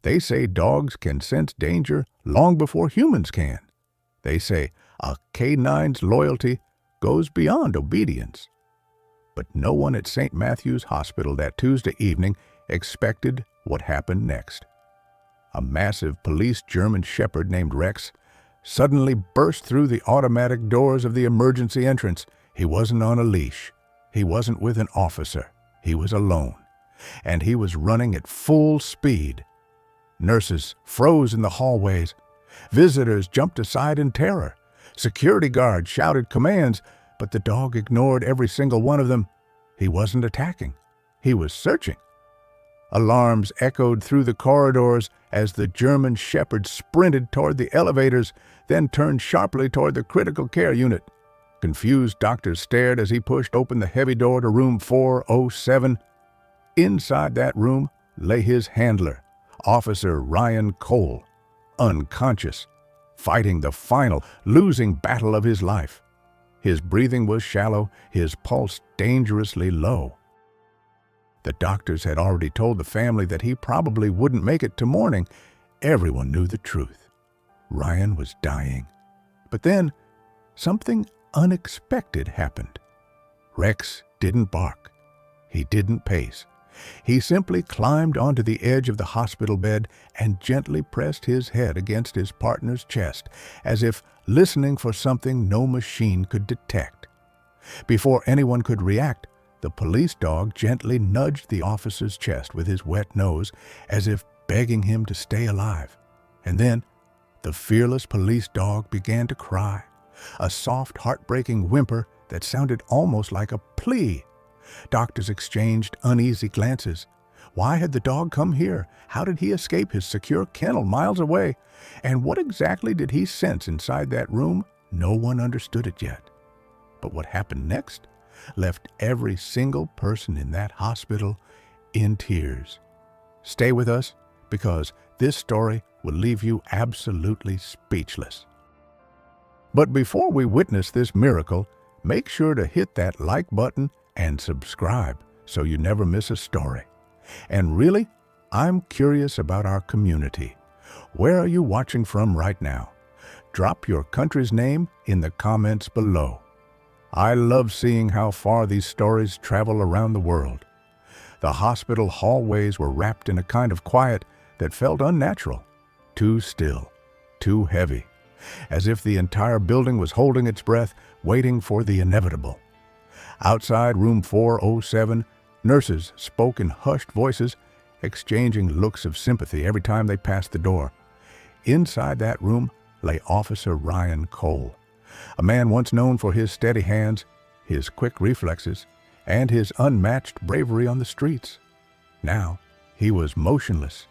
They say dogs can sense danger long before humans can. They say a canine's loyalty goes beyond obedience. But no one at St. Matthew's Hospital that Tuesday evening expected what happened next. A massive police German shepherd named Rex suddenly burst through the automatic doors of the emergency entrance. He wasn't on a leash. He wasn't with an officer. He was alone. And he was running at full speed. Nurses froze in the hallways. Visitors jumped aside in terror. Security guards shouted commands, but the dog ignored every single one of them. He wasn't attacking. He was searching. Alarms echoed through the corridors as the German shepherd sprinted toward the elevators, then turned sharply toward the critical care unit. Confused doctors stared as he pushed open the heavy door to room 407. Inside that room lay his handler, Officer Ryan Cole, unconscious, fighting the final, losing battle of his life. His breathing was shallow, his pulse dangerously low. The doctors had already told the family that he probably wouldn't make it to morning. Everyone knew the truth. Ryan was dying. But then, something unexpected happened. Rex didn't bark. He didn't pace. He simply climbed onto the edge of the hospital bed and gently pressed his head against his partner's chest, as if listening for something no machine could detect. Before anyone could react, the police dog gently nudged the officer's chest with his wet nose, as if begging him to stay alive. And then, the fearless police dog began to cry, a soft, heartbreaking whimper that sounded almost like a plea. Doctors exchanged uneasy glances. Why had the dog come here? How did he escape his secure kennel miles away? And what exactly did he sense inside that room? No one understood it yet. But what happened next left every single person in that hospital in tears. Stay with us, because this story will leave you absolutely speechless. But before we witness this miracle, make sure to hit that like button and subscribe so you never miss a story. And really, I'm curious about our community. Where are you watching from right now? Drop your country's name in the comments below. I love seeing how far these stories travel around the world. The hospital hallways were wrapped in a kind of quiet that felt unnatural, too still, too heavy, as if the entire building was holding its breath, waiting for the inevitable. Outside room 407, nurses spoke in hushed voices, exchanging looks of sympathy every time they passed the door. Inside that room lay Officer Ryan Cole, a man once known for his steady hands, his quick reflexes, and his unmatched bravery on the streets. Now, he was motionless,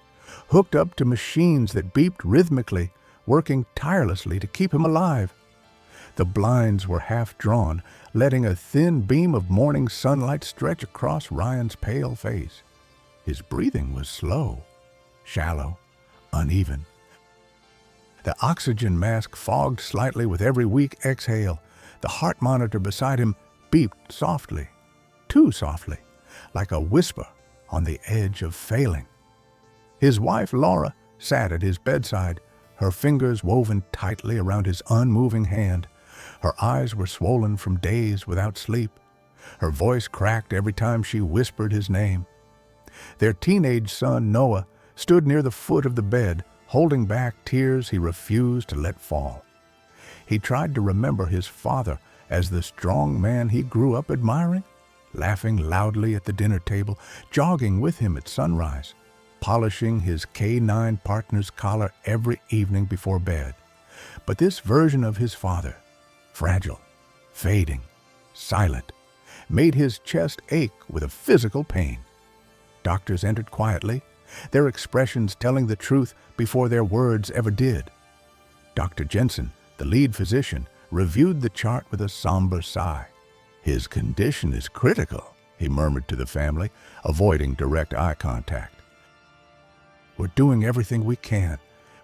hooked up to machines that beeped rhythmically, working tirelessly to keep him alive. The blinds were half drawn, letting a thin beam of morning sunlight stretch across Ryan's pale face. His breathing was slow, shallow, uneven. The oxygen mask fogged slightly with every weak exhale. The heart monitor beside him beeped softly, too softly, like a whisper on the edge of failing. His wife, Laura, sat at his bedside, her fingers woven tightly around his unmoving hand. Her eyes were swollen from days without sleep. Her voice cracked every time she whispered his name. Their teenage son, Noah, stood near the foot of the bed, holding back tears he refused to let fall. He tried to remember his father as the strong man he grew up admiring, laughing loudly at the dinner table, jogging with him at sunrise, polishing his canine partner's collar every evening before bed. But this version of his father, fragile, fading, silent, made his chest ache with a physical pain. Doctors entered quietly, their expressions telling the truth before their words ever did. Dr. Jensen, the lead physician, reviewed the chart with a somber sigh. "His condition is critical," he murmured to the family, avoiding direct eye contact. "We're doing everything we can,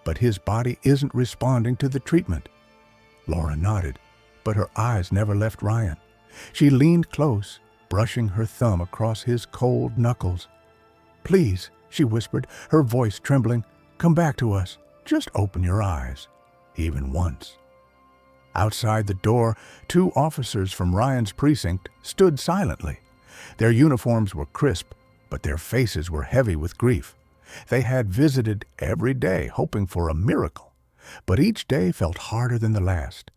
but his body isn't responding to the treatment." Laura nodded, but her eyes never left Ryan. She leaned close, brushing her thumb across his cold knuckles. "Please," she whispered, her voice trembling, Come back to us. Just open your eyes, even once." Outside the door, 2 officers from Ryan's precinct stood silently. Their uniforms were crisp, but their faces were heavy with grief. They had visited every day hoping for a miracle, but each day felt harder than the last.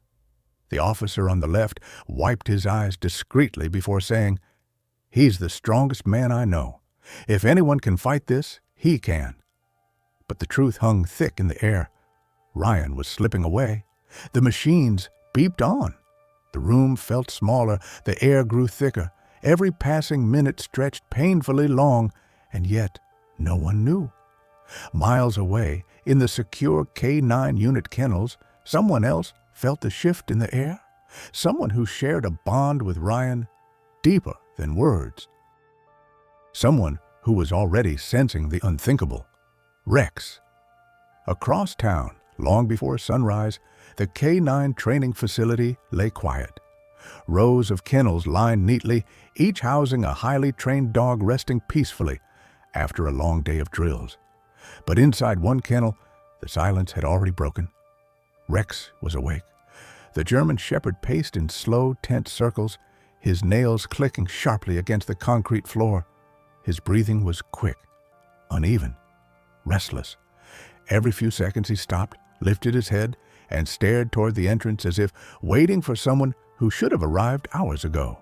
The officer on the left wiped his eyes discreetly before saying, "He's the strongest man I know. If anyone can fight this, he can." But the truth hung thick in the air. Ryan was slipping away. The machines beeped on. The room felt smaller, the air grew thicker. Every passing minute stretched painfully long, and yet no one knew. Miles away, in the secure K9 unit kennels, someone else felt the shift in the air. Someone who shared a bond with Ryan deeper than words. Someone who was already sensing the unthinkable. Rex. Across town, long before sunrise, the K9 training facility lay quiet. Rows of kennels lined neatly, each housing a highly trained dog resting peacefully after a long day of drills. But inside one kennel, the silence had already broken. Rex was awake. The German shepherd paced in slow, tense circles, his nails clicking sharply against the concrete floor. His breathing was quick, uneven, restless. Every few seconds he stopped, lifted his head, and stared toward the entrance as if waiting for someone who should have arrived hours ago.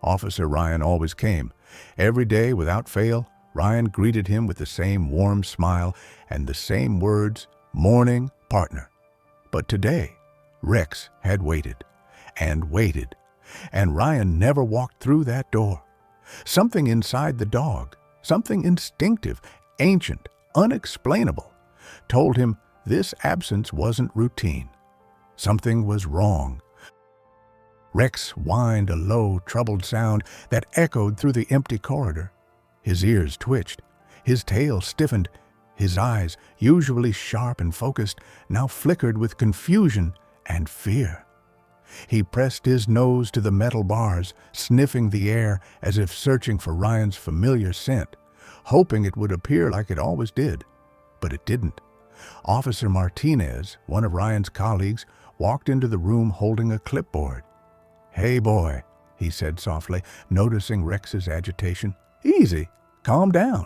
Officer Ryan always came. Every day, without fail, Ryan greeted him with the same warm smile and the same words, "Morning, partner." But today, Rex had waited, and Ryan never walked through that door. Something inside the dog, something instinctive, ancient, unexplainable, told him this absence wasn't routine. Something was wrong. Rex whined a low, troubled sound that echoed through the empty corridor. His ears twitched, his tail stiffened, his eyes, usually sharp and focused, now flickered with confusion and fear. He pressed his nose to the metal bars, sniffing the air as if searching for Ryan's familiar scent, hoping it would appear like it always did. But it didn't. Officer Martinez, one of Ryan's colleagues, walked into the room holding a clipboard. "Hey, boy," he said softly, noticing Rex's agitation. "Easy. Calm down."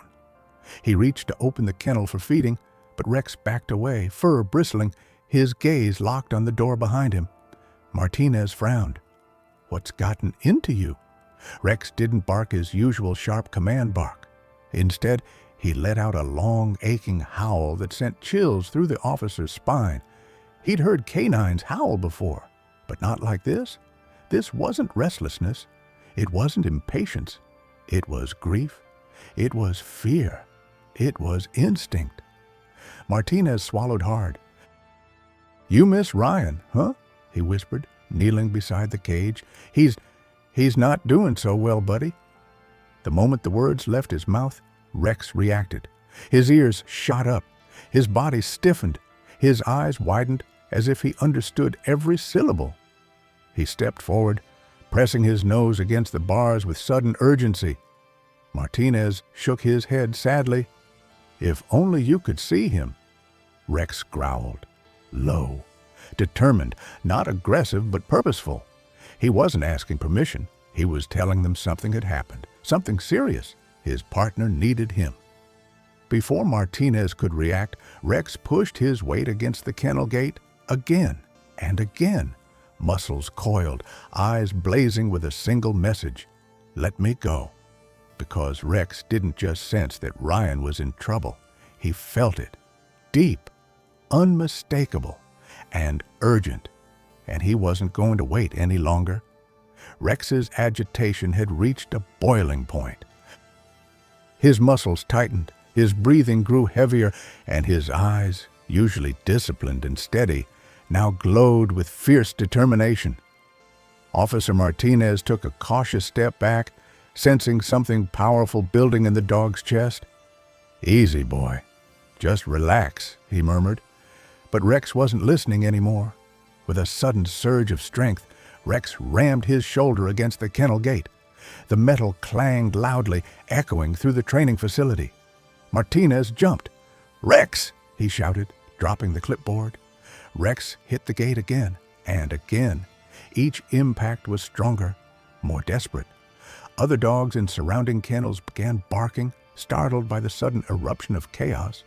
He reached to open the kennel for feeding, but Rex backed away, fur bristling, his gaze locked on the door behind him. Martinez frowned. "What's gotten into you?" Rex didn't bark his usual sharp command bark. Instead, he let out a long, aching howl that sent chills through the officer's spine. He'd heard canines howl before, but not like this. This wasn't restlessness. It wasn't impatience. It was grief. It was fear. It was instinct. Martinez swallowed hard. "You miss Ryan, huh?" he whispered, kneeling beside the cage. He's not doing so well, buddy." The moment the words left his mouth, Rex reacted. His ears shot up. His body stiffened. His eyes widened as if he understood every syllable. He stepped forward, pressing his nose against the bars with sudden urgency. Martinez shook his head sadly. "If only you could see him." Rex growled, low, determined, not aggressive but purposeful. He wasn't asking permission. He was telling them something had happened, something serious. His partner needed him. Before Martinez could react, Rex pushed his weight against the kennel gate again and again. Muscles coiled, eyes blazing with a single message: "Let me go." Because Rex didn't just sense that Ryan was in trouble. He felt it. Deep, unmistakable, and urgent. And he wasn't going to wait any longer. Rex's agitation had reached a boiling point. His muscles tightened, his breathing grew heavier, and his eyes, usually disciplined and steady, now glowed with fierce determination. Officer Martinez took a cautious step back, sensing something powerful building in the dog's chest. "Easy, boy. Just relax," he murmured. But Rex wasn't listening anymore. With a sudden surge of strength, Rex rammed his shoulder against the kennel gate. The metal clanged loudly, echoing through the training facility. Martinez jumped. "Rex!" he shouted, dropping the clipboard. Rex hit the gate again and again. Each impact was stronger, more desperate. Other dogs in surrounding kennels began barking, startled by the sudden eruption of chaos.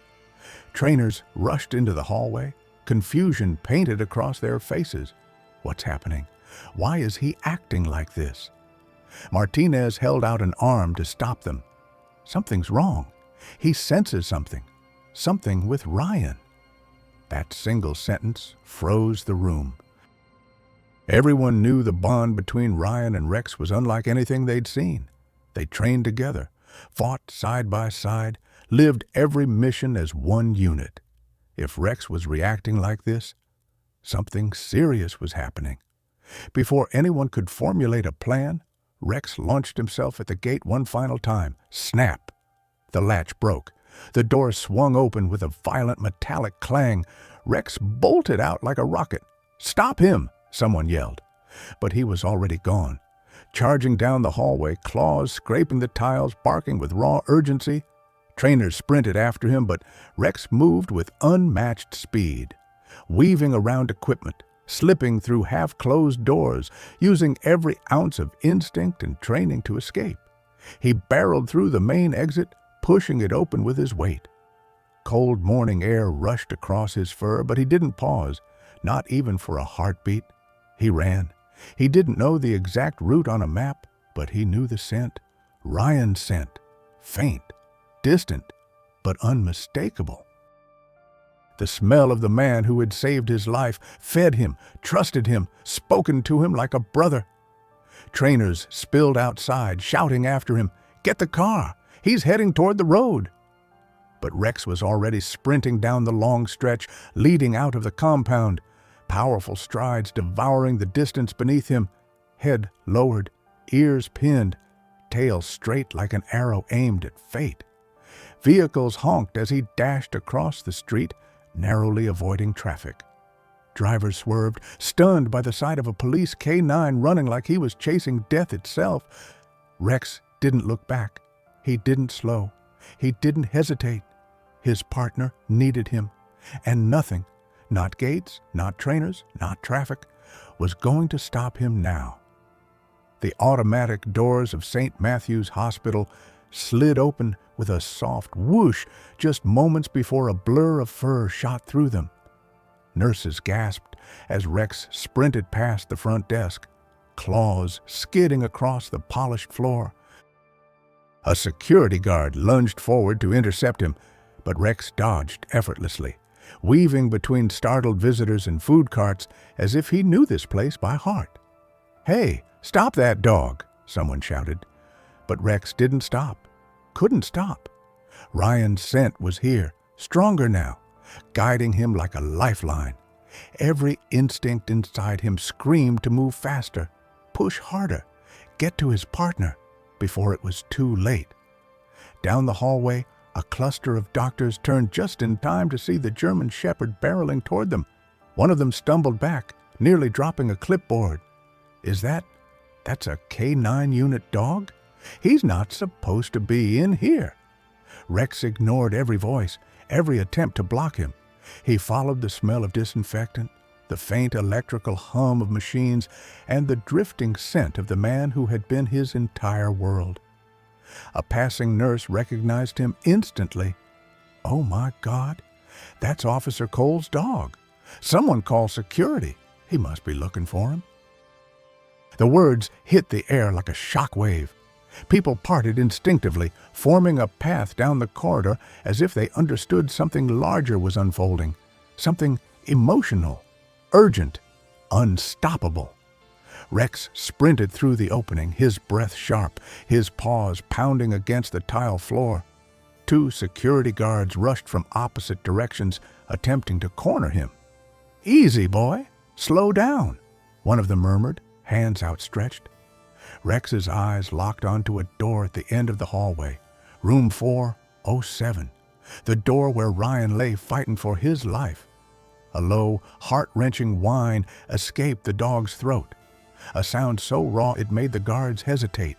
Trainers rushed into the hallway, confusion painted across their faces. What's happening? Why is he acting like this? Martinez held out an arm to stop them. Something's wrong. He senses something. Something with Ryan. That single sentence froze the room. Everyone knew the bond between Ryan and Rex was unlike anything they'd seen. They trained together, fought side by side, lived every mission as one unit. If Rex was reacting like this, something serious was happening. Before anyone could formulate a plan, Rex launched himself at the gate one final time. Snap! The latch broke. The door swung open with a violent metallic clang. Rex bolted out like a rocket. "Stop him!" someone yelled. But he was already gone. Charging down the hallway, claws scraping the tiles, barking with raw urgency. Trainers sprinted after him, but Rex moved with unmatched speed, weaving around equipment, slipping through half-closed doors, using every ounce of instinct and training to escape. He barreled through the main exit, pushing it open with his weight. Cold morning air rushed across his fur, but he didn't pause, not even for a heartbeat. He ran. He didn't know the exact route on a map, but he knew the scent. Ryan's scent. Faint, distant, but unmistakable. The smell of the man who had saved his life, fed him, trusted him, spoken to him like a brother. Trainers spilled outside, shouting after him, "Get the car! He's heading toward the road!" But Rex was already sprinting down the long stretch, leading out of the compound, powerful strides devouring the distance beneath him, head lowered, ears pinned, tail straight like an arrow aimed at fate. Vehicles honked as he dashed across the street, narrowly avoiding traffic. Drivers swerved, stunned by the sight of a police K9 running like he was chasing death itself. Rex didn't look back. He didn't slow. He didn't hesitate. His partner needed him, and nothing, not gates, not trainers, not traffic, was going to stop him now. The automatic doors of St. Matthew's Hospital slid open with a soft whoosh just moments before a blur of fur shot through them. Nurses gasped as Rex sprinted past the front desk, claws skidding across the polished floor. A security guard lunged forward to intercept him, but Rex dodged effortlessly, weaving between startled visitors and food carts as if he knew this place by heart. "Hey, stop that dog!" someone shouted. But Rex didn't stop, couldn't stop. Ryan's scent was here, stronger now, guiding him like a lifeline. Every instinct inside him screamed to move faster, push harder, get to his partner before it was too late. Down the hallway, a cluster of doctors turned just in time to see the German shepherd barreling toward them. One of them stumbled back, nearly dropping a clipboard. That's a K9 unit dog? He's not supposed to be in here. Rex ignored every voice, every attempt to block him. He followed the smell of disinfectant, the faint electrical hum of machines, and the drifting scent of the man who had been his entire world. A passing nurse recognized him instantly. "Oh my God, that's Officer Cole's dog. Someone call security. He must be looking for him." The words hit the air like a shock wave. People parted instinctively, forming a path down the corridor as if they understood something larger was unfolding, something emotional, urgent, unstoppable. Rex sprinted through the opening, his breath sharp, his paws pounding against the tile floor. Two security guards rushed from opposite directions, attempting to corner him. "Easy, boy. Slow down," one of them murmured, hands outstretched. Rex's eyes locked onto a door at the end of the hallway, room 407, the door where Ryan lay fighting for his life. A low, heart-wrenching whine escaped the dog's throat, a sound so raw it made the guards hesitate.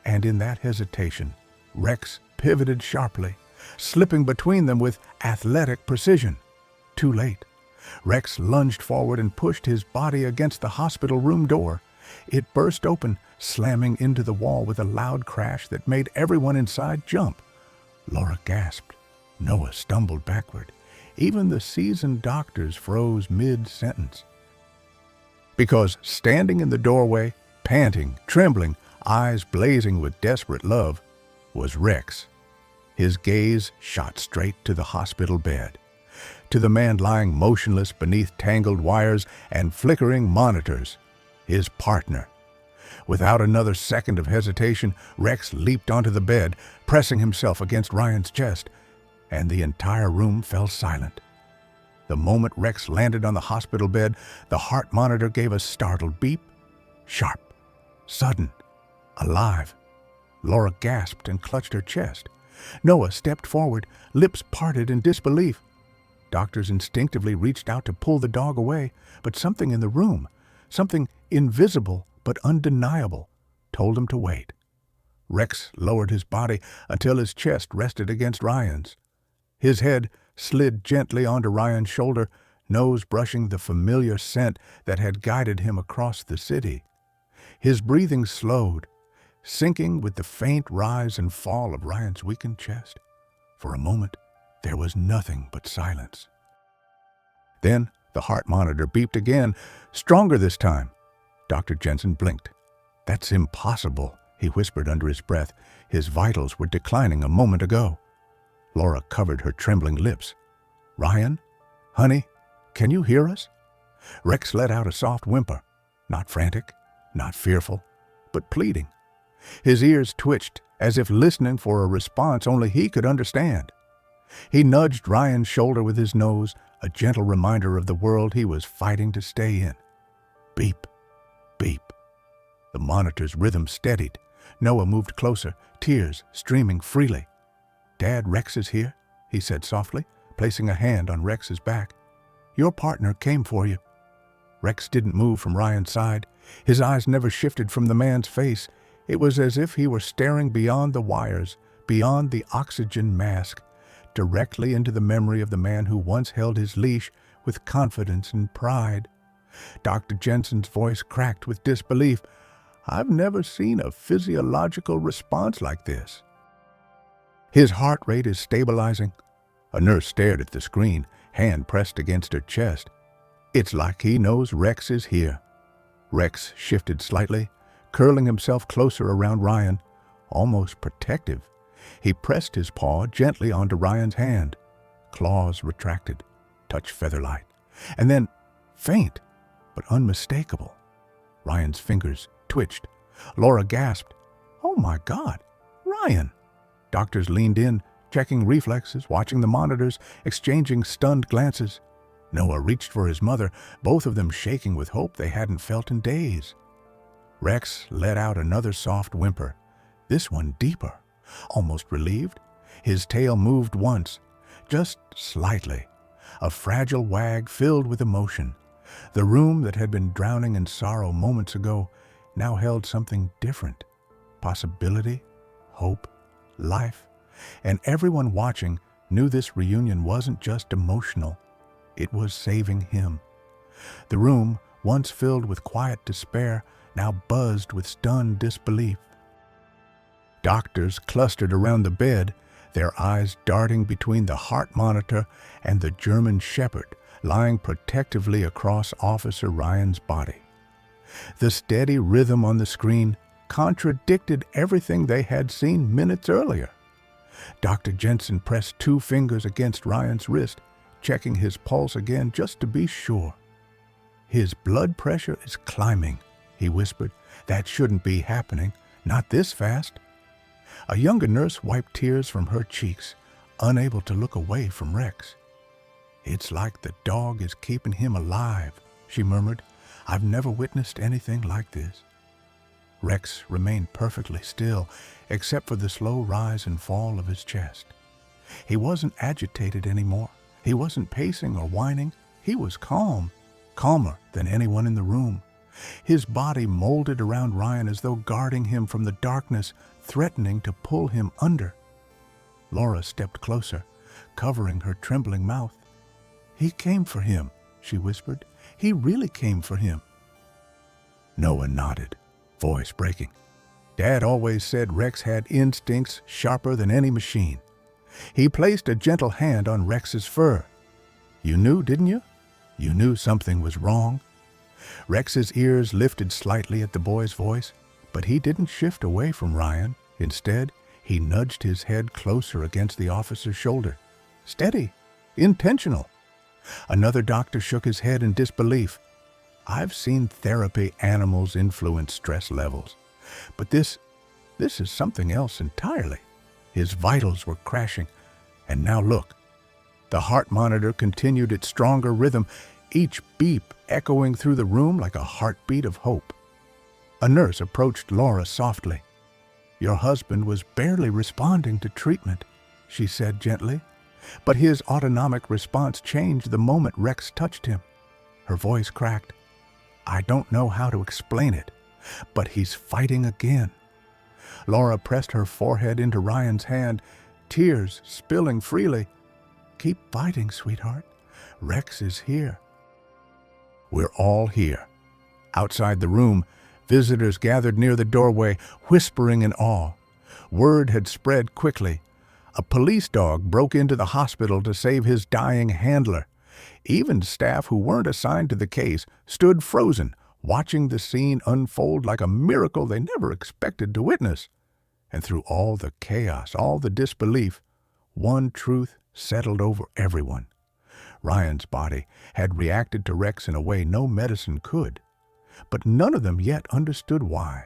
And in that hesitation, Rex pivoted sharply, slipping between them with athletic precision. Too late. Rex lunged forward and pushed his body against the hospital room door. It burst open, slamming into the wall with a loud crash that made everyone inside jump. Laura gasped. Noah stumbled backward. Even the seasoned doctors froze mid-sentence. Because standing in the doorway, panting, trembling, eyes blazing with desperate love, was Rex. His gaze shot straight to the hospital bed, to the man lying motionless beneath tangled wires and flickering monitors, his partner. Without another second of hesitation, Rex leaped onto the bed, pressing himself against Ryan's chest, and the entire room fell silent. The moment Rex landed on the hospital bed, the heart monitor gave a startled beep. Sharp, sudden, alive. Laura gasped and clutched her chest. Noah stepped forward, lips parted in disbelief. Doctors instinctively reached out to pull the dog away, but something in the room, something invisible but undeniable, told him to wait. Rex lowered his body until his chest rested against Ryan's. His head slid gently onto Ryan's shoulder, nose brushing the familiar scent that had guided him across the city. His breathing slowed, sinking with the faint rise and fall of Ryan's weakened chest. For a moment, there was nothing but silence. Then the heart monitor beeped again, stronger this time. Dr. Jensen blinked. "That's impossible," he whispered under his breath. His vitals were declining a moment ago. Laura covered her trembling lips. "Ryan? Honey, can you hear us?" Rex let out a soft whimper, not frantic, not fearful, but pleading. His ears twitched, as if listening for a response only he could understand. He nudged Ryan's shoulder with his nose, a gentle reminder of the world he was fighting to stay in. Beep, beep. The monitor's rhythm steadied. Noah moved closer, tears streaming freely. "Dad, Rex is here," he said softly, placing a hand on Rex's back. "Your partner came for you." Rex didn't move from Ryan's side. His eyes never shifted from the man's face. It was as if he were staring beyond the wires, beyond the oxygen mask, directly into the memory of the man who once held his leash with confidence and pride. Dr. Jensen's voice cracked with disbelief. "I've never seen a physiological response like this." "His heart rate is stabilizing." A nurse stared at the screen, hand pressed against her chest. "It's like he knows Rex is here." Rex shifted slightly, curling himself closer around Ryan, almost protective. He pressed his paw gently onto Ryan's hand. Claws retracted, touch featherlight, and then faint but unmistakable. Ryan's fingers twitched. Laura gasped, "Oh my God, Ryan!" Doctors leaned in, checking reflexes, watching the monitors, exchanging stunned glances. Noah reached for his mother, both of them shaking with hope they hadn't felt in days. Rex let out another soft whimper, this one deeper, almost relieved. His tail moved once, just slightly, a fragile wag filled with emotion. The room that had been drowning in sorrow moments ago now held something different. Possibility, hope, life. And everyone watching knew this reunion wasn't just emotional. It was saving him. The room, once filled with quiet despair, now buzzed with stunned disbelief. Doctors clustered around the bed, their eyes darting between the heart monitor and the German shepherd lying protectively across Officer Ryan's body. The steady rhythm on the screen contradicted everything they had seen minutes earlier. Dr. Jensen pressed 2 fingers against Ryan's wrist, checking his pulse again just to be sure. "His blood pressure is climbing," he whispered. "That shouldn't be happening, not this fast." A younger nurse wiped tears from her cheeks, unable to look away from Rex. "It's like the dog is keeping him alive," she murmured. "I've never witnessed anything like this." Rex remained perfectly still, except for the slow rise and fall of his chest. He wasn't agitated anymore. He wasn't pacing or whining. He was calm, calmer than anyone in the room. His body molded around Ryan as though guarding him from the darkness, threatening to pull him under. Laura stepped closer, covering her trembling mouth. "He came for him," she whispered. "He really came for him." Noah nodded, voice breaking. Dad always said Rex had instincts sharper than any machine. He placed a gentle hand on Rex's fur. "You knew, didn't you? You knew something was wrong?" Rex's ears lifted slightly at the boy's voice, but he didn't shift away from Ryan. Instead, he nudged his head closer against the officer's shoulder. "Steady. Intentional." Another doctor shook his head in disbelief. "I've seen therapy animals influence stress levels. But this is something else entirely." His vitals were crashing. And now look. The heart monitor continued its stronger rhythm, each beep echoing through the room like a heartbeat of hope. A nurse approached Laura softly. "Your husband was barely responding to treatment," she said gently. But his autonomic response changed the moment Rex touched him. Her voice cracked. "I don't know how to explain it, but he's fighting again." Laura pressed her forehead into Ryan's hand, tears spilling freely. "Keep fighting, sweetheart. Rex is here." "We're all here." Outside the room, visitors gathered near the doorway, whispering in awe. Word had spread quickly. A police dog broke into the hospital to save his dying handler. Even staff who weren't assigned to the case stood frozen, watching the scene unfold like a miracle they never expected to witness. And through all the chaos, all the disbelief, one truth settled over everyone. Ryan's body had reacted to Rex in a way no medicine could. But none of them yet understood why.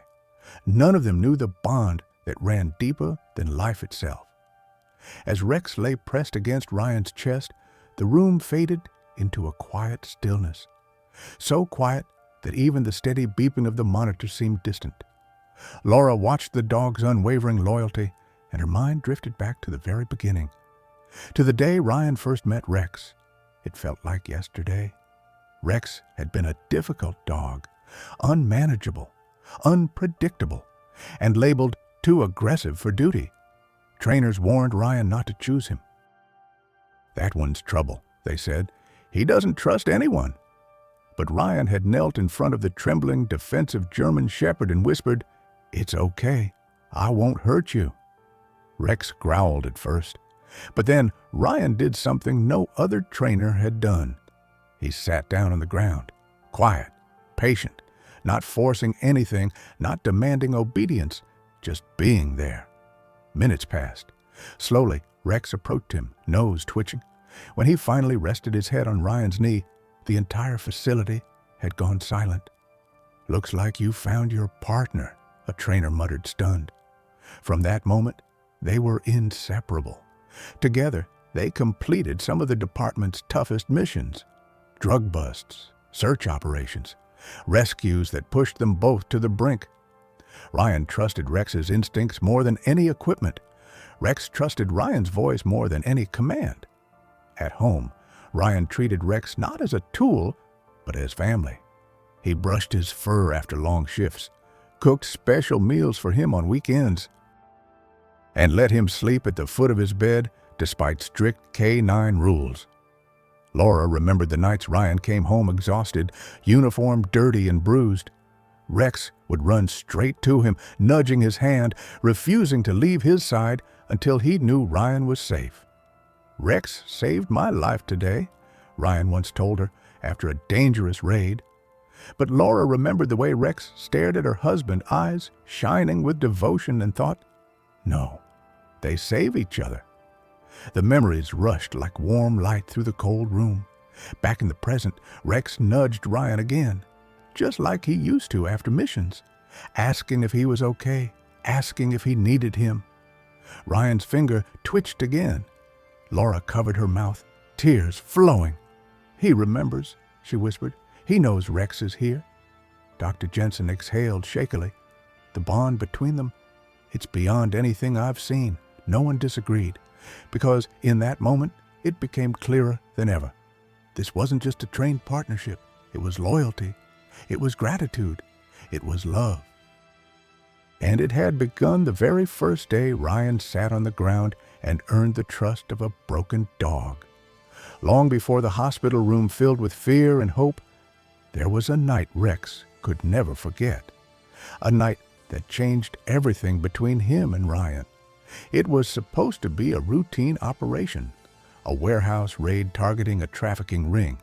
None of them knew the bond that ran deeper than life itself. As Rex lay pressed against Ryan's chest, the room faded into a quiet stillness. So quiet that even the steady beeping of the monitor seemed distant. Laura watched the dog's unwavering loyalty, and her mind drifted back to the very beginning. To the day Ryan first met Rex. It felt like yesterday. Rex had been a difficult dog, unmanageable, unpredictable, and labeled too aggressive for duty. Trainers warned Ryan not to choose him. "That one's trouble," they said. "He doesn't trust anyone." But Ryan had knelt in front of the trembling, defensive German shepherd and whispered, "It's okay. I won't hurt you." Rex growled at first, but then Ryan did something no other trainer had done. He sat down on the ground, quiet, patient, not forcing anything, not demanding obedience, just being there. Minutes passed. Slowly, Rex approached him, nose twitching. When he finally rested his head on Ryan's knee, the entire facility had gone silent. "Looks like you found your partner," a trainer muttered, stunned. From that moment, they were inseparable. Together, they completed some of the department's toughest missions. Drug busts, search operations, rescues that pushed them both to the brink. Ryan trusted Rex's instincts more than any equipment. Rex trusted Ryan's voice more than any command. At home, Ryan treated Rex not as a tool, but as family. He brushed his fur after long shifts, cooked special meals for him on weekends, and let him sleep at the foot of his bed despite strict K9 rules. Laura remembered the nights Ryan came home exhausted, uniform dirty and bruised. Rex would run straight to him, nudging his hand, refusing to leave his side until he knew Ryan was safe. "Rex saved my life today," Ryan once told her after a dangerous raid. But Laura remembered the way Rex stared at her husband, eyes shining with devotion, and thought, "No, they save each other." The memories rushed like warm light through the cold room. Back in the present, Rex nudged Ryan again, just like he used to after missions, asking if he was okay, asking if he needed him. Ryan's finger twitched again. Laura covered her mouth, tears flowing. "He remembers," she whispered. "He knows Rex is here." Dr. Jensen exhaled shakily. The bond between them, it's beyond anything I've seen. No one disagreed, because in that moment, it became clearer than ever. This wasn't just a trained partnership. It was loyalty. It was gratitude. It was love. And it had begun the very first day Ryan sat on the ground and earned the trust of a broken dog. Long before the hospital room filled with fear and hope, there was a night Rex could never forget. A night that changed everything between him and Ryan. It was supposed to be a routine operation, a warehouse raid targeting a trafficking ring.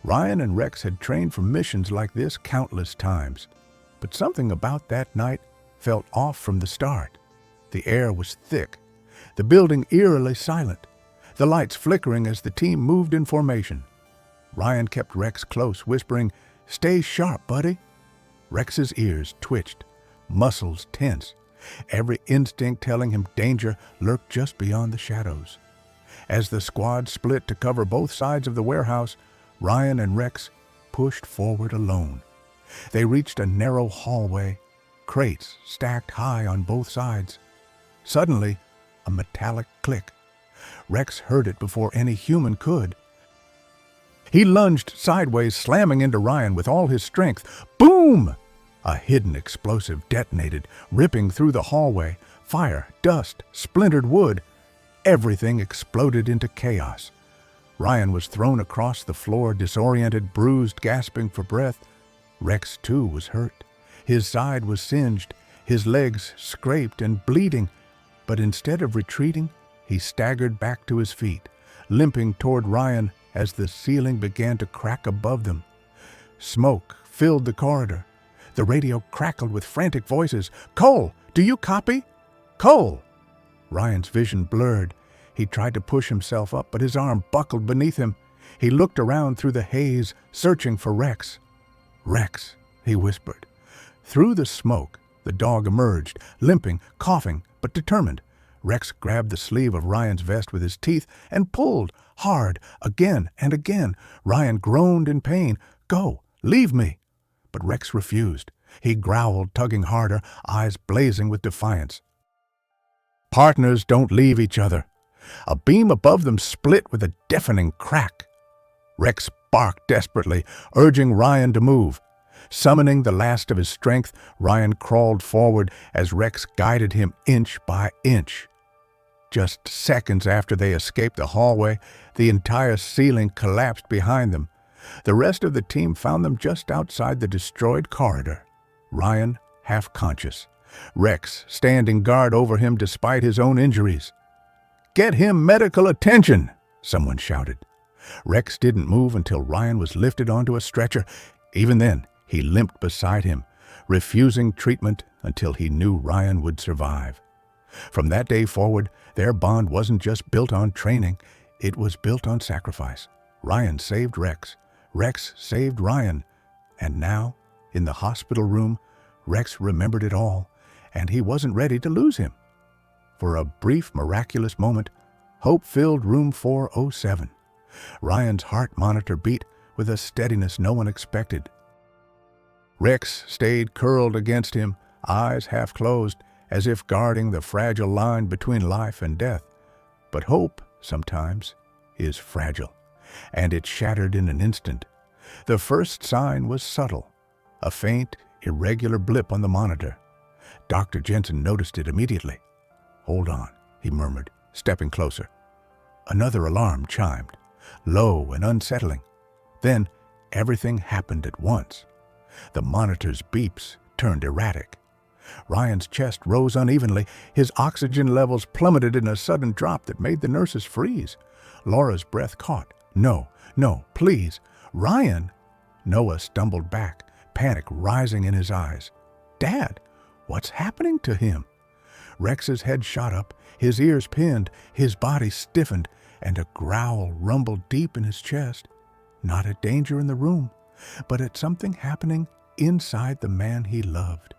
Ryan and Rex had trained for missions like this countless times, but something about that night felt off from the start. The air was thick, the building eerily silent, the lights flickering as the team moved in formation. Ryan kept Rex close, whispering, "Stay sharp, buddy." Rex's ears twitched, muscles tense, every instinct telling him danger lurked just beyond the shadows. As the squad split to cover both sides of the warehouse, Ryan and Rex pushed forward alone. They reached a narrow hallway, crates stacked high on both sides. Suddenly, a metallic click. Rex heard it before any human could. He lunged sideways, slamming into Ryan with all his strength. Boom! A hidden explosive detonated, ripping through the hallway. Fire, dust, splintered wood. Everything exploded into chaos. Ryan was thrown across the floor, disoriented, bruised, gasping for breath. Rex, too, was hurt. His side was singed, his legs scraped and bleeding. But instead of retreating, he staggered back to his feet, limping toward Ryan as the ceiling began to crack above them. Smoke filled the corridor. The radio crackled with frantic voices. "Cole, do you copy? Cole!" Ryan's vision blurred. He tried to push himself up, but his arm buckled beneath him. He looked around through the haze, searching for Rex. "Rex," he whispered. Through the smoke, the dog emerged, limping, coughing, but determined. Rex grabbed the sleeve of Ryan's vest with his teeth and pulled, hard, again and again. Ryan groaned in pain. "Go, leave me." But Rex refused. He growled, tugging harder, eyes blazing with defiance. Partners don't leave each other. A beam above them split with a deafening crack. Rex barked desperately, urging Ryan to move. Summoning the last of his strength, Ryan crawled forward as Rex guided him inch by inch. Just seconds after they escaped the hallway, the entire ceiling collapsed behind them. The rest of the team found them just outside the destroyed corridor. Ryan half conscious. Rex standing guard over him despite his own injuries. "Get him medical attention!" someone shouted. Rex didn't move until Ryan was lifted onto a stretcher. Even then, he limped beside him, refusing treatment until he knew Ryan would survive. From that day forward, their bond wasn't just built on training, it was built on sacrifice. Ryan saved Rex. Rex saved Ryan. And now, in the hospital room, Rex remembered it all, and he wasn't ready to lose him. For a brief, miraculous moment, hope filled room 407. Ryan's heart monitor beat with a steadiness no one expected. Rex stayed curled against him, eyes half closed, as if guarding the fragile line between life and death. But hope, sometimes, is fragile, and it shattered in an instant. The first sign was subtle, a faint, irregular blip on the monitor. Dr. Jensen noticed it immediately. "Hold on," he murmured, stepping closer. Another alarm chimed, low and unsettling. Then everything happened at once. The monitor's beeps turned erratic. Ryan's chest rose unevenly. His oxygen levels plummeted in a sudden drop that made the nurses freeze. Laura's breath caught. "No, no, please. Ryan!" Noah stumbled back, panic rising in his eyes. "Dad, what's happening to him?" Rex's head shot up, his ears pinned, his body stiffened, and a growl rumbled deep in his chest. Not at danger in the room, but at something happening inside the man he loved.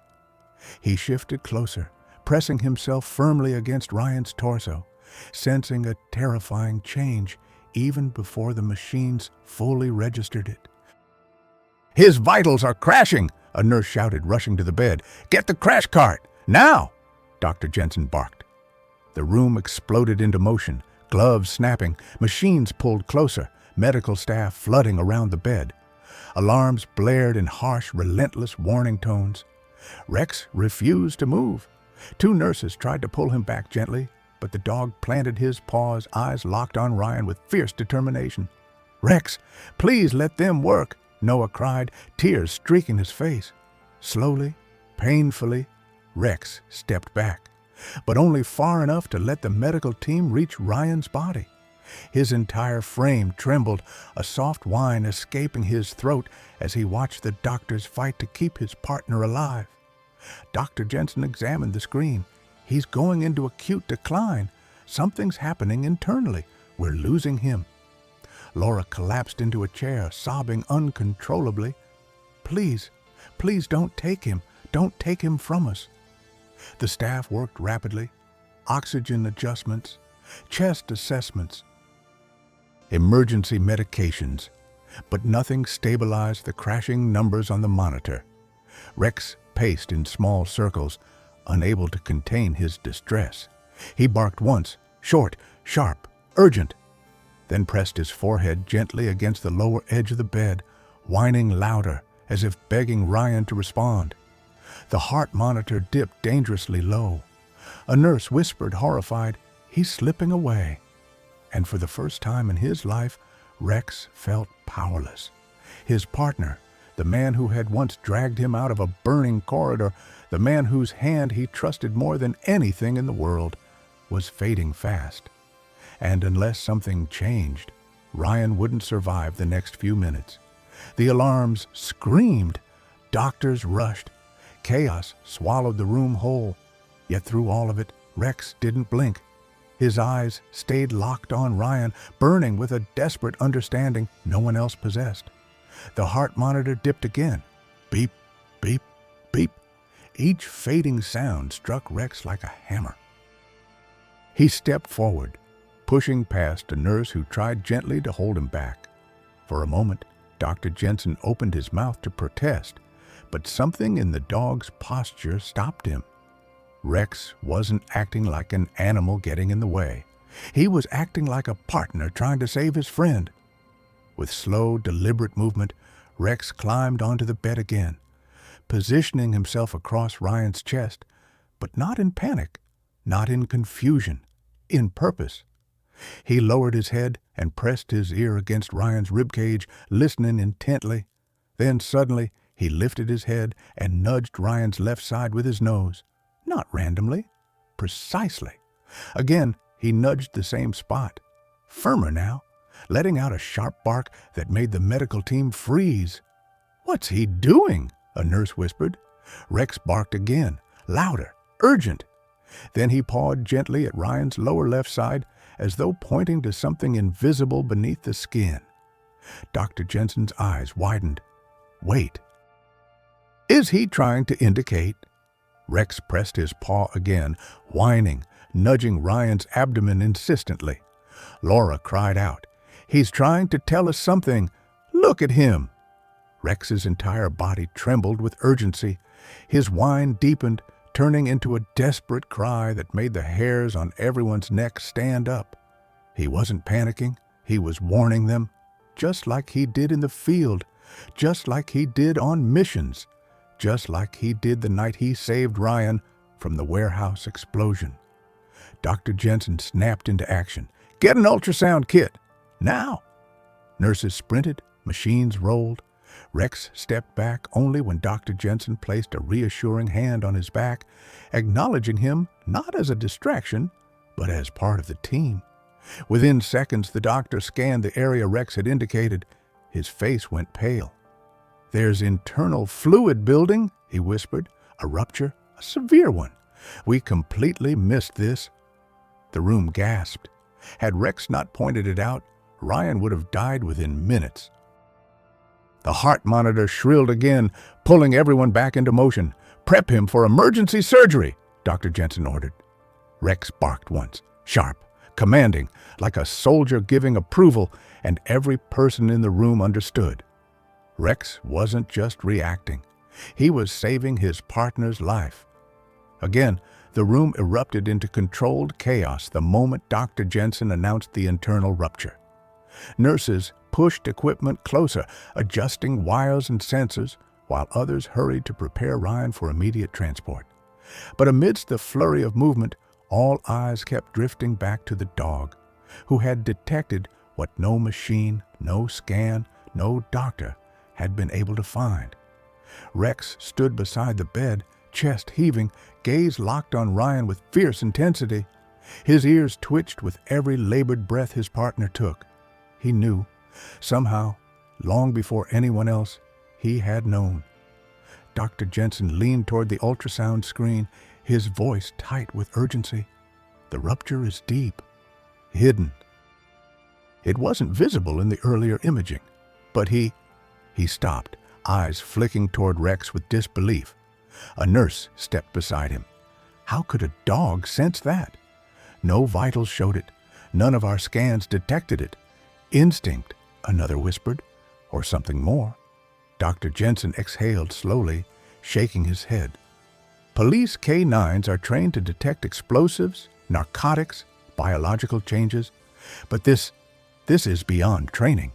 He shifted closer, pressing himself firmly against Ryan's torso, sensing a terrifying change even before the machines fully registered it. "His vitals are crashing!" a nurse shouted, rushing to the bed. "Get the crash cart! Now!" Dr. Jensen barked. The room exploded into motion, gloves snapping, machines pulled closer, medical staff flooding around the bed. Alarms blared in harsh, relentless warning tones. Rex refused to move. Two nurses tried to pull him back gently, but the dog planted his paws, eyes locked on Ryan with fierce determination. "Rex, please let them work," Noah cried, tears streaking his face. Slowly, painfully, Rex stepped back, but only far enough to let the medical team reach Ryan's body. His entire frame trembled, a soft whine escaping his throat as he watched the doctors fight to keep his partner alive. Dr. Jensen examined the screen. "He's going into acute decline. Something's happening internally. We're losing him." Laura collapsed into a chair, sobbing uncontrollably. Please don't take him. Don't take him from us." The staff worked rapidly. Oxygen adjustments, chest assessments, emergency medications, but nothing stabilized the crashing numbers on the monitor. Rex paced in small circles, unable to contain his distress. He barked once, short, sharp, urgent, then pressed his forehead gently against the lower edge of the bed, whining louder, as if begging Ryan to respond. The heart monitor dipped dangerously low. A nurse whispered, horrified, "He's slipping away." And for the first time in his life, Rex felt powerless. His partner, the man who had once dragged him out of a burning corridor, the man whose hand he trusted more than anything in the world, was fading fast. And unless something changed, Ryan wouldn't survive the next few minutes. The alarms screamed. Doctors rushed. Chaos swallowed the room whole. Yet through all of it, Rex didn't blink. His eyes stayed locked on Ryan, burning with a desperate understanding no one else possessed. The heart monitor dipped again. Beep, beep, beep. Each fading sound struck Rex like a hammer. He stepped forward, pushing past a nurse who tried gently to hold him back. For a moment, Dr. Jensen opened his mouth to protest, but something in the dog's posture stopped him. Rex wasn't acting like an animal getting in the way. He was acting like a partner trying to save his friend. With slow, deliberate movement, Rex climbed onto the bed again, positioning himself across Ryan's chest, but not in panic, not in confusion, in purpose. He lowered his head and pressed his ear against Ryan's ribcage, listening intently. Then suddenly, he lifted his head and nudged Ryan's left side with his nose. Not randomly, precisely. Again, he nudged the same spot, firmer now, letting out a sharp bark that made the medical team freeze. "What's he doing?" a nurse whispered. Rex barked again, louder, urgent. Then he pawed gently at Ryan's lower left side, as though pointing to something invisible beneath the skin. Dr. Jensen's eyes widened. "Wait. Is he trying to indicate?" Rex pressed his paw again, whining, nudging Ryan's abdomen insistently. Laura cried out, "He's trying to tell us something. Look at him!" Rex's entire body trembled with urgency. His whine deepened, turning into a desperate cry that made the hairs on everyone's neck stand up. He wasn't panicking. He was warning them, just like he did in the field, just like he did on missions, just like he did the night he saved Ryan from the warehouse explosion. Dr. Jensen snapped into action. "Get an ultrasound kit! Now!" Nurses sprinted, machines rolled. Rex stepped back only when Dr. Jensen placed a reassuring hand on his back, acknowledging him not as a distraction, but as part of the team. Within seconds, the doctor scanned the area Rex had indicated. His face went pale. "There's internal fluid building," he whispered. "A rupture, a severe one. We completely missed this." The room gasped. Had Rex not pointed it out, Ryan would have died within minutes. The heart monitor shrilled again, pulling everyone back into motion. "Prep him for emergency surgery," Dr. Jensen ordered. Rex barked once, sharp, commanding, like a soldier giving approval, and every person in the room understood. Rex wasn't just reacting. He was saving his partner's life. Again, the room erupted into controlled chaos the moment Dr. Jensen announced the internal rupture. Nurses pushed equipment closer, adjusting wires and sensors. while others hurried to prepare Ryan for immediate transport. But amidst the flurry of movement, all eyes kept drifting back to the dog, who had detected what no machine, no scan, no doctor had been able to find. Rex stood beside the bed, chest heaving, gaze locked on Ryan with fierce intensity. His ears twitched with every labored breath his partner took. He knew, somehow, long before anyone else, he had known. Dr. Jensen leaned toward the ultrasound screen, his voice tight with urgency. The rupture is deep, hidden. It wasn't visible in the earlier imaging, but he stopped, eyes flicking toward Rex with disbelief. A nurse stepped beside him. How could a dog sense that? No vitals showed it. None of our scans detected it. Instinct, another whispered, or something more. Dr. Jensen exhaled slowly, shaking his head. Police K9s are trained to detect explosives, narcotics, biological changes, but this is beyond training.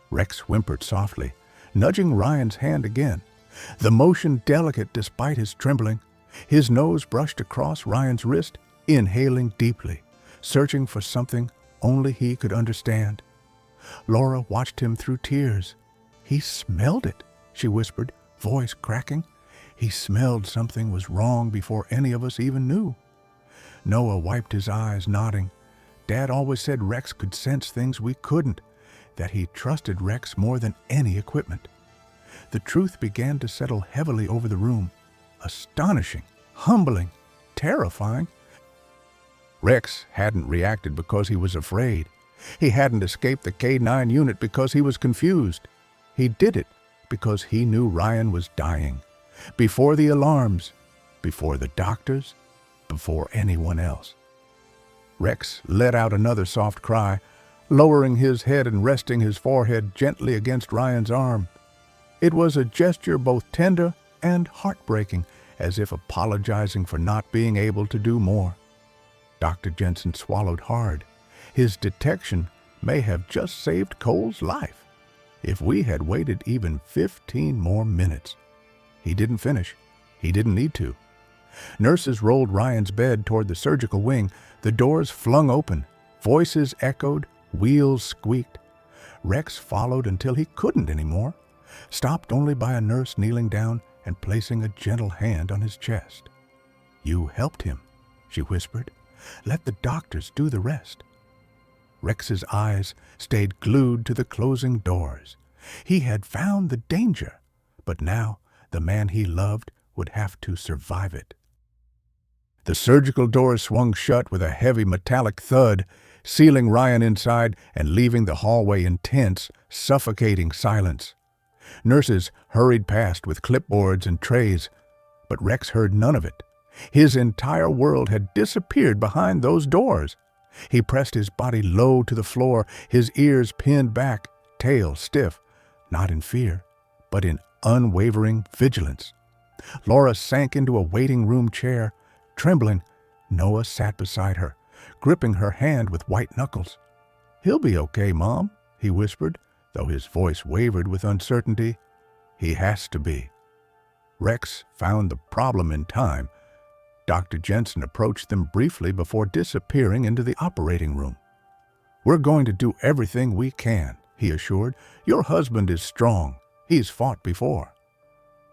Rex whimpered softly, nudging Ryan's hand again, the motion delicate despite his trembling. His nose brushed across Ryan's wrist, inhaling deeply, searching for something only he could understand. Laura watched him through tears. He smelled it, she whispered, voice cracking. He smelled something was wrong before any of us even knew. Noah wiped his eyes, nodding. Dad always said Rex could sense things we couldn't, that he trusted Rex more than any equipment. The truth began to settle heavily over the room. Astonishing, humbling, terrifying. Rex hadn't reacted because he was afraid. He hadn't escaped the K9 unit because he was confused. He did it because he knew Ryan was dying. Before the alarms, before the doctors, before anyone else. Rex let out another soft cry, lowering his head and resting his forehead gently against Ryan's arm. It was a gesture both tender and heartbreaking, as if apologizing for not being able to do more. Dr. Jensen swallowed hard. His detection may have just saved Cole's life. If we had waited even 15 more minutes. He didn't finish. He didn't need to. Nurses rolled Ryan's bed toward the surgical wing. The doors flung open. Voices echoed. Wheels squeaked. Rex followed until he couldn't anymore, stopped only by a nurse kneeling down and placing a gentle hand on his chest. "You helped him," she whispered. "Let the doctors do the rest." Rex's eyes stayed glued to the closing doors. He had found the danger, but now the man he loved would have to survive it. The surgical doors swung shut with a heavy metallic thud, sealing Ryan inside and leaving the hallway in tense, suffocating silence. Nurses hurried past with clipboards and trays, but Rex heard none of it. His entire world had disappeared behind those doors. He pressed his body low to the floor, his ears pinned back, tail stiff, not in fear, but in unwavering vigilance. Laura sank into a waiting room chair. Trembling, Noah sat beside her, gripping her hand with white knuckles. "He'll be okay, Mom," he whispered, though his voice wavered with uncertainty. "He has to be." Rex found the problem in time. Dr. Jensen approached them briefly before disappearing into the operating room. "We're going to do everything we can," he assured. "Your husband is strong. He's fought before."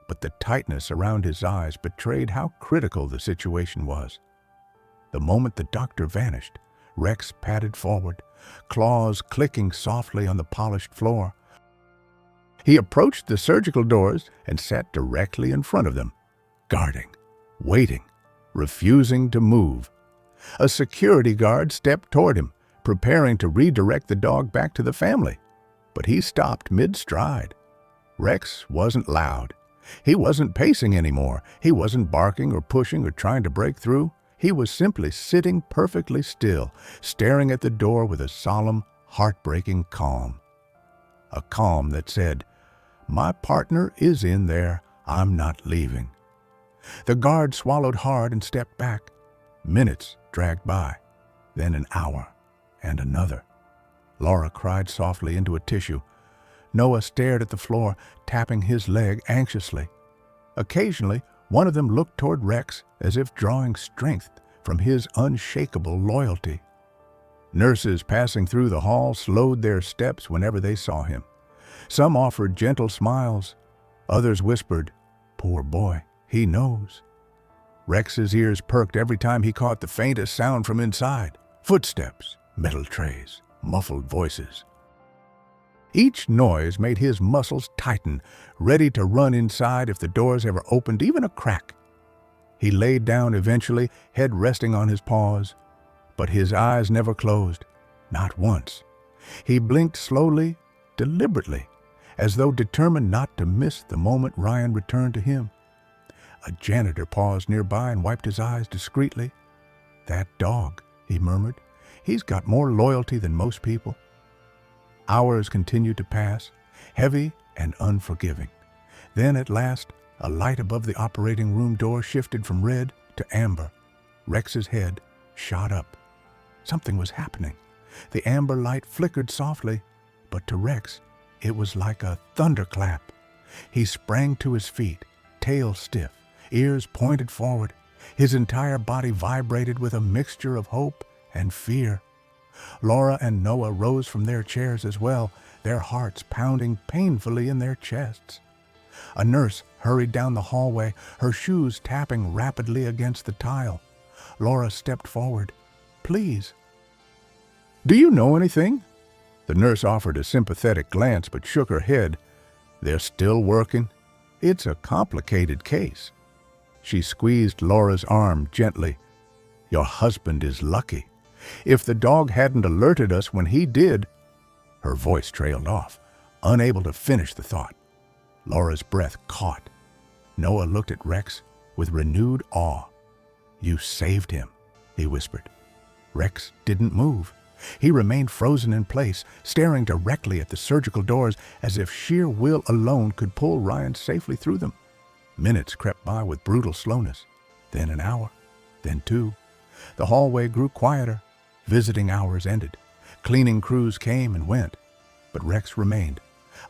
But the tightness around his eyes betrayed how critical the situation was. The moment the doctor vanished, Rex padded forward, claws clicking softly on the polished floor. He approached the surgical doors and sat directly in front of them, guarding, waiting, refusing to move. A security guard stepped toward him, preparing to redirect the dog back to the family, but he stopped mid-stride. Rex wasn't loud. He wasn't pacing anymore. He wasn't barking or pushing or trying to break through. He was simply sitting perfectly still, staring at the door with a solemn, heartbreaking calm. A calm that said, "My partner is in there. I'm not leaving." The guard swallowed hard and stepped back. Minutes dragged by, then an hour and another. Laura cried softly into a tissue. Noah stared at the floor, tapping his leg anxiously. Occasionally, one of them looked toward Rex as if drawing strength from his unshakable loyalty. Nurses passing through the hall slowed their steps whenever they saw him. Some offered gentle smiles. Others whispered, "Poor boy, he knows." Rex's ears perked every time he caught the faintest sound from inside. Footsteps, metal trays, muffled voices. Each noise made his muscles tighten, ready to run inside if the doors ever opened even a crack. He laid down eventually, head resting on his paws, but his eyes never closed, not once. He blinked slowly, deliberately, as though determined not to miss the moment Ryan returned to him. A janitor paused nearby and wiped his eyes discreetly. "That dog," he murmured. "He's got more loyalty than most people." Hours continued to pass, heavy and unforgiving. Then at last, a light above the operating room door shifted from red to amber. Rex's head shot up. Something was happening. The amber light flickered softly, but to Rex, it was like a thunderclap. He sprang to his feet, tail stiff, ears pointed forward. His entire body vibrated with a mixture of hope and fear. Laura and Noah rose from their chairs as well, their hearts pounding painfully in their chests. A nurse hurried down the hallway, her shoes tapping rapidly against the tile. Laura stepped forward. "Please." "Do you know anything?" The nurse offered a sympathetic glance but shook her head. "They're still working. It's a complicated case." She squeezed Laura's arm gently. "Your husband is lucky. If the dog hadn't alerted us when he did—" Her voice trailed off, unable to finish the thought. Laura's breath caught. Noah looked at Rex with renewed awe. "You saved him," he whispered. Rex didn't move. He remained frozen in place, staring directly at the surgical doors as if sheer will alone could pull Ryan safely through them. Minutes crept by with brutal slowness, then an hour, then two. The hallway grew quieter. Visiting hours ended. Cleaning crews came and went. But Rex remained,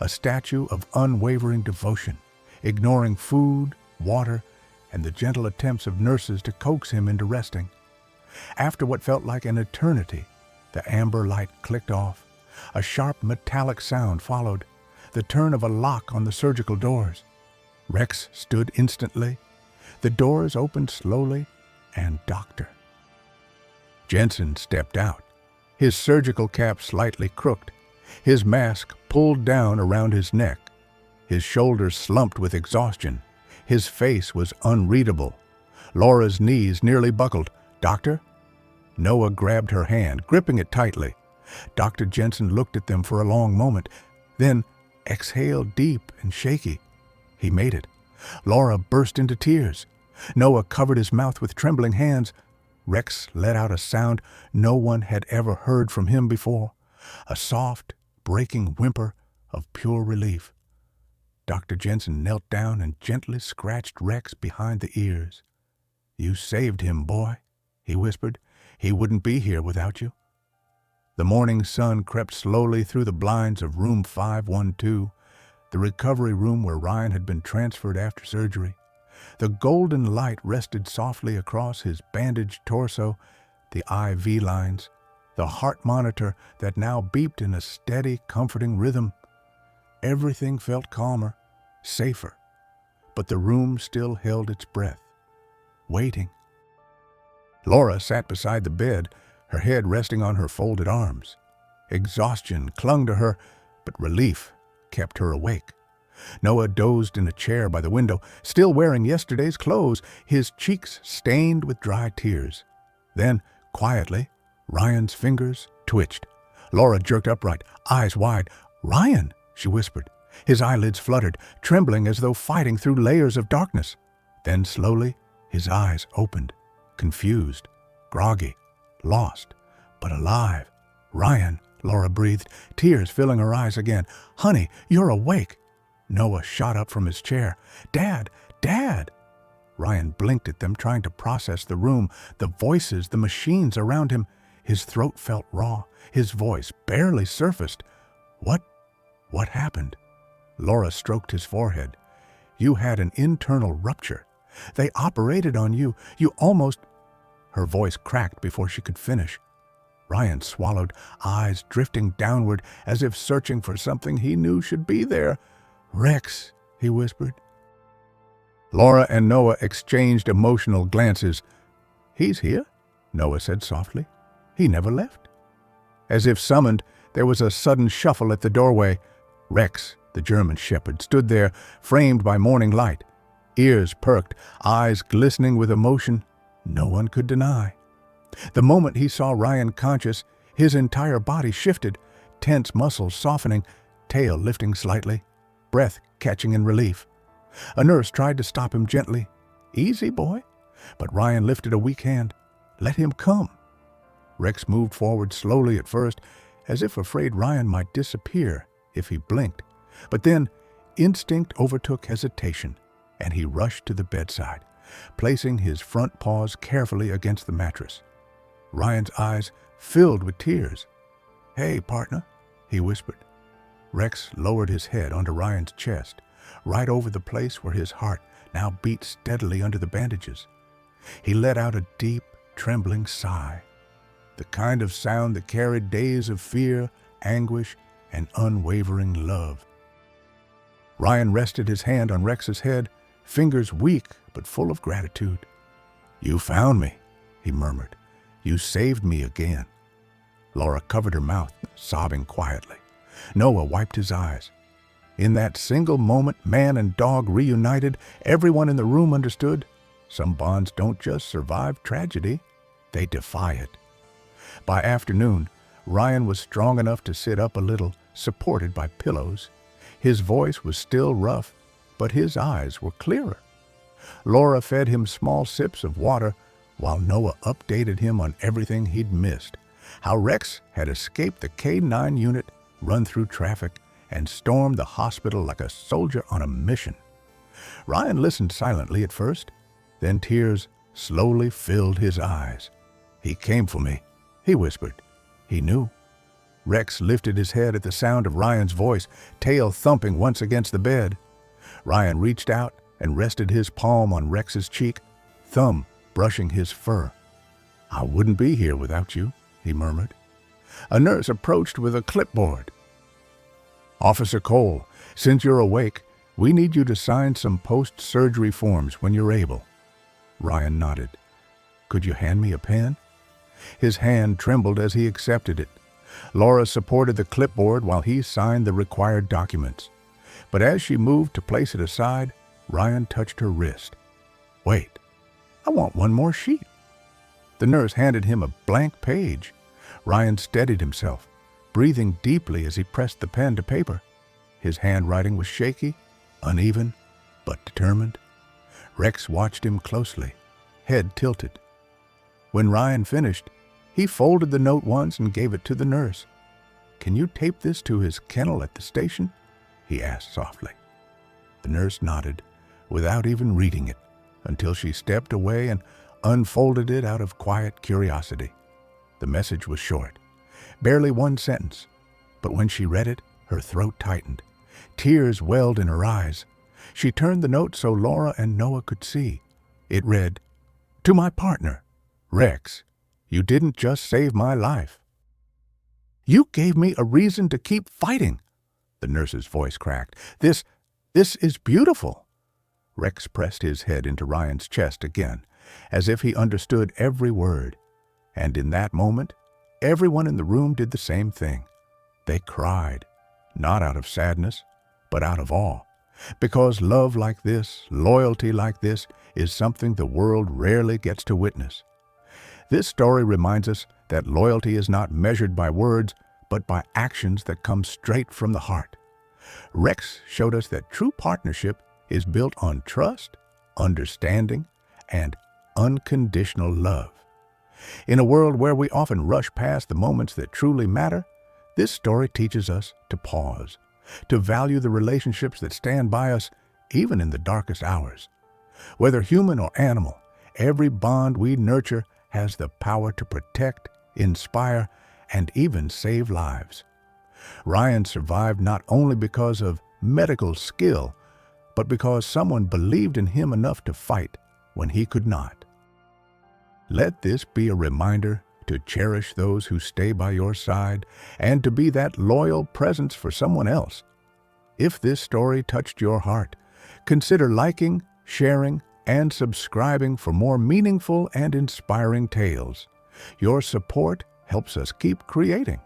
a statue of unwavering devotion, ignoring food, water, and the gentle attempts of nurses to coax him into resting. After what felt like an eternity, the amber light clicked off. A sharp metallic sound followed, the turn of a lock on the surgical doors. Rex stood instantly. The doors opened slowly, and Dr. Jensen stepped out, his surgical cap slightly crooked, his mask pulled down around his neck. His shoulders slumped with exhaustion. His face was unreadable. Laura's knees nearly buckled. "Doctor?" Noah grabbed her hand, gripping it tightly. Dr. Jensen looked at them for a long moment, then exhaled deep and shaky. He made it. Laura burst into tears. Noah covered his mouth with trembling hands. Rex let out a sound no one had ever heard from him before, a soft, breaking whimper of pure relief. Dr. Jensen knelt down and gently scratched Rex behind the ears. "You saved him, boy," he whispered. "He wouldn't be here without you." The morning sun crept slowly through the blinds of room 512, the recovery room where Ryan had been transferred after surgery. The golden light rested softly across his bandaged torso, the IV lines, the heart monitor that now beeped in a steady, comforting rhythm. Everything felt calmer, safer, but the room still held its breath, waiting. Laura sat beside the bed, her head resting on her folded arms. Exhaustion clung to her, but relief kept her awake. Noah dozed in a chair by the window, still wearing yesterday's clothes, his cheeks stained with dry tears. Then, quietly, Ryan's fingers twitched. Laura jerked upright, eyes wide. "Ryan," she whispered. His eyelids fluttered, trembling as though fighting through layers of darkness. Then slowly, his eyes opened, confused, groggy, lost, but alive. "Ryan," Laura breathed, tears filling her eyes again. "Honey, you're awake." Noah shot up from his chair. "Dad! Dad!" Ryan blinked at them, trying to process the room, the voices, the machines around him. His throat felt raw, his voice barely surfaced. What happened? happened?" Laura stroked his forehead. "You had an internal rupture. They operated on you. You almost—" Her voice cracked before she could finish. Ryan swallowed, eyes drifting downward as if searching for something he knew should be there. "Rex," he whispered. Laura and Noah exchanged emotional glances. "He's here," Noah said softly. "He never left." As if summoned, there was a sudden shuffle at the doorway. Rex, the German shepherd, stood there, framed by morning light, ears perked, eyes glistening with emotion no one could deny. The moment he saw Ryan conscious, his entire body shifted, tense muscles softening, tail lifting slightly, breath catching in relief. A nurse tried to stop him gently. "Easy, boy." But Ryan lifted a weak hand. "Let him come." Rex moved forward slowly at first, as if afraid Ryan might disappear if he blinked. But then instinct overtook hesitation, and he rushed to the bedside, placing his front paws carefully against the mattress. Ryan's eyes filled with tears. "Hey, partner," he whispered. Rex lowered his head onto Ryan's chest, right over the place where his heart now beat steadily under the bandages. He let out a deep, trembling sigh, the kind of sound that carried days of fear, anguish, and unwavering love. Ryan rested his hand on Rex's head, fingers weak but full of gratitude. "You found me," he murmured. "You saved me again." Laura covered her mouth, sobbing quietly. Noah wiped his eyes. In that single moment, man and dog reunited, everyone in the room understood. Some bonds don't just survive tragedy, they defy it. By afternoon, Ryan was strong enough to sit up a little, supported by pillows. His voice was still rough, but his eyes were clearer. Laura fed him small sips of water, while Noah updated him on everything he'd missed. How Rex had escaped the K-9 unit, run through traffic, and stormed the hospital like a soldier on a mission. Ryan listened silently at first, then tears slowly filled his eyes. "He came for me," he whispered. He knew. Rex lifted his head at the sound of Ryan's voice, tail thumping once against the bed. Ryan reached out and rested his palm on Rex's cheek, thumb brushing his fur. "I wouldn't be here without you," he murmured. A nurse approached with a clipboard. "Officer Cole, since you're awake, we need you to sign some post-surgery forms when you're able." Ryan nodded. "Could you hand me a pen?" His hand trembled as he accepted it. Laura supported the clipboard while he signed the required documents. But as she moved to place it aside, Ryan touched her wrist. "Wait, I want one more sheet." The nurse handed him a blank page. Ryan steadied himself, breathing deeply as he pressed the pen to paper. His handwriting was shaky, uneven, but determined. Rex watched him closely, head tilted. When Ryan finished, he folded the note once and gave it to the nurse. "Can you tape this to his kennel at the station?" he asked softly. The nurse nodded, without even reading it, until she stepped away and unfolded it out of quiet curiosity. The message was short, barely one sentence, but when she read it, her throat tightened. Tears welled in her eyes. She turned the note so Laura and Noah could see. It read, "To my partner, Rex, you didn't just save my life. You gave me a reason to keep fighting." The nurse's voice cracked. This is beautiful." Rex pressed his head into Ryan's chest again, as if he understood every word. And in that moment, everyone in the room did the same thing. They cried, not out of sadness, but out of awe, because love like this, loyalty like this, is something the world rarely gets to witness. This story reminds us that loyalty is not measured by words, but by actions that come straight from the heart. Rex showed us that true partnership is built on trust, understanding, and unconditional love. In a world where we often rush past the moments that truly matter, this story teaches us to pause, to value the relationships that stand by us even in the darkest hours. Whether human or animal, every bond we nurture has the power to protect, inspire, and even save lives. Ryan survived not only because of medical skill, but because someone believed in him enough to fight when he could not. Let this be a reminder to cherish those who stay by your side and to be that loyal presence for someone else. If this story touched your heart, consider liking, sharing, and subscribing for more meaningful and inspiring tales. Your support helps us keep creating.